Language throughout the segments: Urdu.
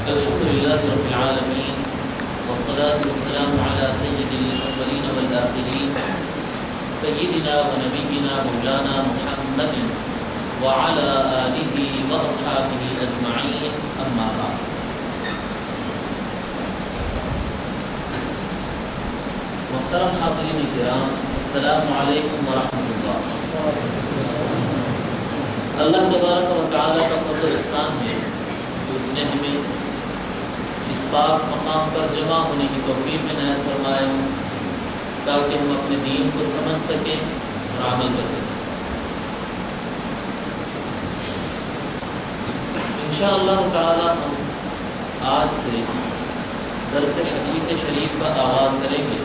الحمد لله رب العالمين والصلاة والسلام على سيد الأولين والآخرين سيدنا ونبينا مولانا محمد وعلى آله وأصحابه أجمعين أما بعد. محترم حاضرین کرام، السلام علیکم ورحمۃ اللہ. اللہ تبارک و تعالیٰ کا فضل و احسان ہے کہ اس نے ہمیں اس پاک مقام پر جمع ہونے کی توفیق عنایت فرمائے تاکہ ہم اپنے دین کو سمجھ سکیں اور عمل کر سکیں. انشاءاللہ تعالیٰ ہم آج سے درس حدیث شریف کا آغاز کریں گے،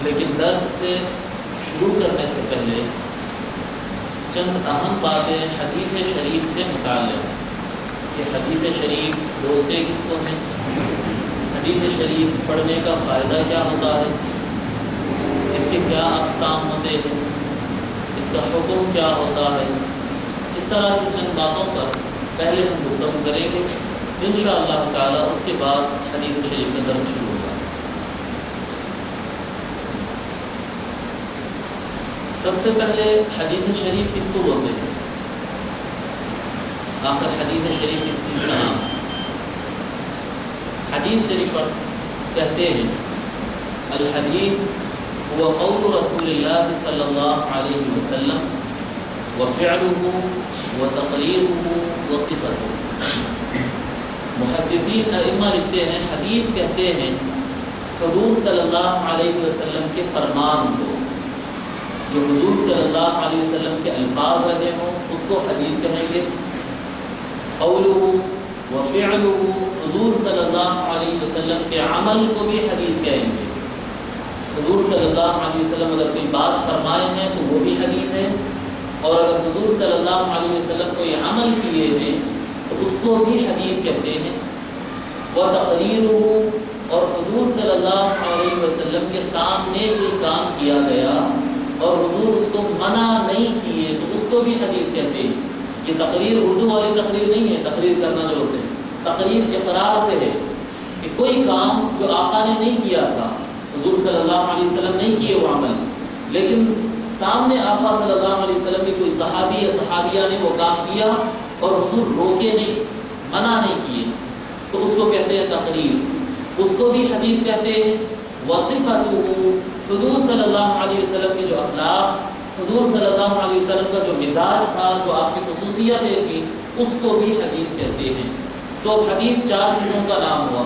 لیکن درس سے شروع کرنے سے پہلے چند اہم باتیں حدیث شریف سے متعلق کہ حدیث شریف روزے کس کو ہیں، حدیث شریف پڑھنے کا فائدہ کیا ہوتا ہے، اس کے کیا اقسام ہوتے ہیں، اس کا حکم کیا ہوتا ہے. اس طرح کی چند باتوں پر پہلے ہم گفتگو کریں گے انشاءاللہ تعالیٰ. اس کے بعد حدیث شریف کا درس شروع ہوگا. سب سے پہلے حدیث شریف کس کو بولتے ہیں؟ آخر حدیث شریف کس چیز کا نام؟ حدیث شریف پر کہتے ہیں الحدیث هو قول رسول اللہ صلی اللہ علیہ وسلم وفعله وتقریره وصفته. محدثین ائمہ لکھتے ہیں حدیث کہتے ہیں حضور صلی اللہ علیہ وسلم کے فرمان کو، جو حضور صلی اللہ علیہ وسلم کے الفاظ رہے ہوں اس کو حدیث کہیں گے. قوله وفعله، حضور صلی اللہ علیہ وسلم کے عمل کو بھی حدیث کہیں گے. حضور صلی اللہ علیہ وسلم اگر کوئی بات فرمائے ہیں تو وہ بھی حدیث ہے، اور اگر حضور صلی اللہ علیہ وسلم کوئی عمل کیے ہیں تو اس کو بھی حدیث کہتے ہیں. وتقریره، اور حضور صلی اللہ علیہ وسلم کے سامنے کوئی کام کیا گیا اور حضور اس کو منع نہیں کیے تو اس کو بھی حدیث کہتے ہیں. یہ تقریر اردو والی تقریر نہیں ہے، تقریر کرنا جو ہوتے ہیں، تقریر اقرار سے ہے کہ کوئی کام جو آقا نے نہیں کیا تھا، حضور صلی اللہ علیہ وسلم نہیں کیے وہ عمل، لیکن سامنے آقا صلی اللہ علیہ وسلم کی کوئی صحابی یا صحابیہ نے وہ کام کیا اور حضور روکے نہیں، منع نہیں کیے تو اس کو کہتے ہیں تقریر. اس کو بھی حدیث کہتے ہیں. وصفته، حضور صلی اللہ علیہ وسلم کے جو اخلاق، حضور صلی اللہ علیہ وسلم کا جو مزاج تھا، جو آپ کی خصوصیتیں تھیں، اس کو بھی حدیث کہتے ہیں. تو حدیث چار چیزوں کا نام ہوا: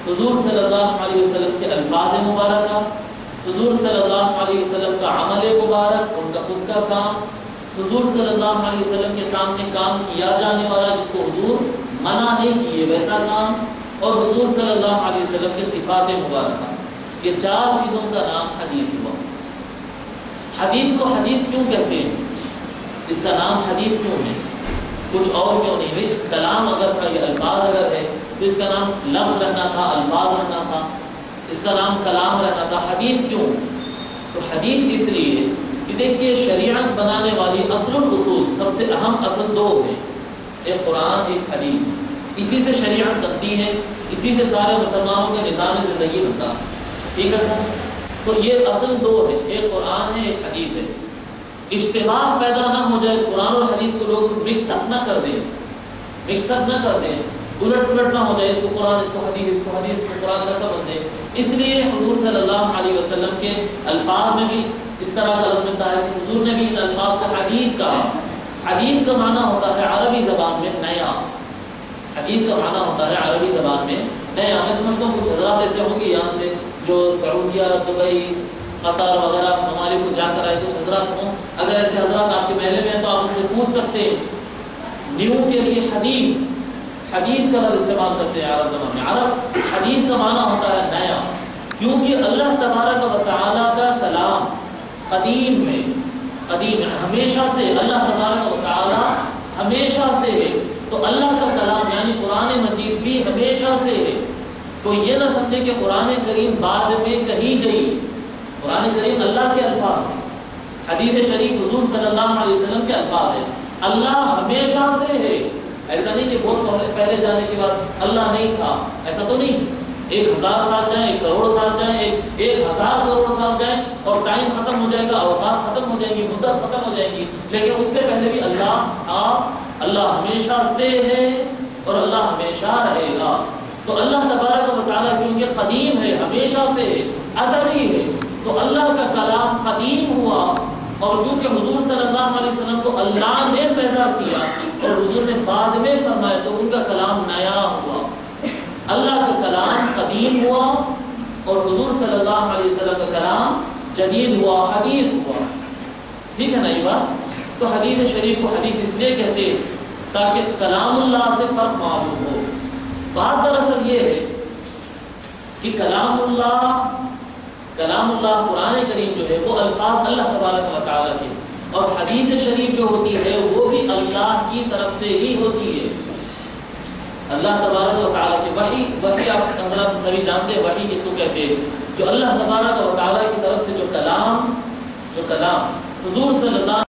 حضور صلی اللہ علیہ وسلم کے الفاظ مبارکہ، حضور صلی اللہ علیہ وسلم کا عمل مبارک، ان کا خود کا کام، حضور صلی اللہ علیہ وسلم کے سامنے کام کیا جانے والا جس کو حضور منع نہیں کیے ویسا کام، اور حضور صلی اللہ علیہ وسلم کے صفات مبارکہ. یہ چار چیزوں کا نام حدیث ہوا. حدیث کو حدیث کیوں کہتے ہیں؟ اس کا نام حدیث کیوں ہے؟ کچھ اور کیوں نہیں؟ بھائی کلام اگر تھا، یہ الفاظ اگر ہے تو اس کا نام لفظ رہنا تھا، الفاظ رہنا تھا، اس کا نام کلام رہنا تھا. حدیث کیوں؟ تو حدیث اس لیے کہ دیکھیے شریعت بنانے والی اصل الاصول، سب سے اہم اصل دو ہیں، ایک قرآن ایک حدیث. اسی سے شریعت بنتی ہے، اسی سے سارے مسلمانوں کا نظام زندگی بنتا ہے. ٹھیک ہے سر؟ تو یہ اصل دو ہے، ایک قرآن ہے ایک حدیث ہے. اشتباہ پیدا نہ ہو جائے، قرآن اور حدیث کو لوگ مکس اپ نہ کر دیں، مکس اپ نہ کر دیں، الٹ پلٹ نہ ہو جائے، اس کو قرآن اس کو حدیث، اس کو حدیث اس کو قرآن کا سمجھ دیں. اس لیے حضور صلی اللہ علیہ وسلم کے الفاظ میں بھی اس طرح کا لفظ ملتا ہے کہ حضور نے بھی ان الفاظ کو حدیث کہا. حدیث کا معنی ہوتا ہے عربی زبان میں نیا. حدیث کا معنی ہوتا ہے عربی زبان میں نیا. میں سمجھتا ہوں کچھ حضرات ایسے ہوں گے یہاں سے جو سعودیہ، دبئی، قطر وغیرہ ممالک کو جا کر آئے، کچھ حضرات ہوں. اگر ایسے حضرات آپ کے محلے میں ہیں تو آپ ان سے پوچھ سکتے ہیں. نیو کے لیے حدیث کا لفظ استعمال کرتے ہیں عرب زبان میں. عرب حدیث کا معنی ہوتا ہے نیا، کیونکہ اللہ تبارک و تعالیٰ کا کلام قدیم ہے، قدیم ہے، ہمیشہ سے. اللہ تبارک و تعالیٰ ہمیشہ سے ہے، تو اللہ کا کلام یعنی قرآن مجید بھی ہمیشہ سے ہے. تو یہ نہ سمجھے کہ قرآن کریم بعد میں کہیں گئی. قرآن کریم اللہ کے الفاظ ہیں، حدیث شریف حضور صلی اللہ علیہ وسلم کے الفاظ ہیں. اللہ ہمیشہ سے ہے، ایسا نہیں کہ بہت پہلے جانے کے بعد اللہ نہیں تھا، ایسا تو نہیں. 1000 سال جائیں، 1 کروڑ سال جائیں، 1000 کروڑ سال جائیں اور ٹائم ختم ہو جائے گا، اوقات ختم ہو جائیں گی، مدت ختم ہو جائے گی، لیکن اس سے پہلے بھی اللہ ہمیشہ سے ہے اور اللہ ہمیشہ رہے گا. تو اللہ تبارک و تعالیٰ کیونکہ قدیم ہے، ہمیشہ سے ہے، ازلی ہے، تو اللہ کا کلام قدیم ہوا. اور کیونکہ حضور صلی اللہ علیہ وسلم کو اللہ نے پیدا کیا اور حضور نے بعد میں فرمایا تو ان کا کلام نیا ہوا. اللہ کا کلام قدیم ہوا اور حضور صلی اللہ علیہ وسلم کا کلام جدید ہوا، حدیث ہوا. ٹھیک ہے نا یہ بات؟ تو حدیث شریف کو حدیث اس لیے کہتے ہیں تاکہ کلام اللہ سے فرق معلوم ہو. بات دراصل یہ ہے کہ کلام اللہ قرآن کریم جو ہے وہ الفاظ اللہ تبارک و تعالیٰ کے، اور حدیث شریف جو ہوتی ہے وہ بھی اللہ کی طرف سے ہی ہوتی ہے. اللہ تبارک و تعالیٰ کی وحی آپ حضرات سبھی جانتے ہیں وحی کس کو کہتے ہیں. جو اللہ تبارک و تعالیٰ کی طرف سے جو کلام حضور صلی اللہ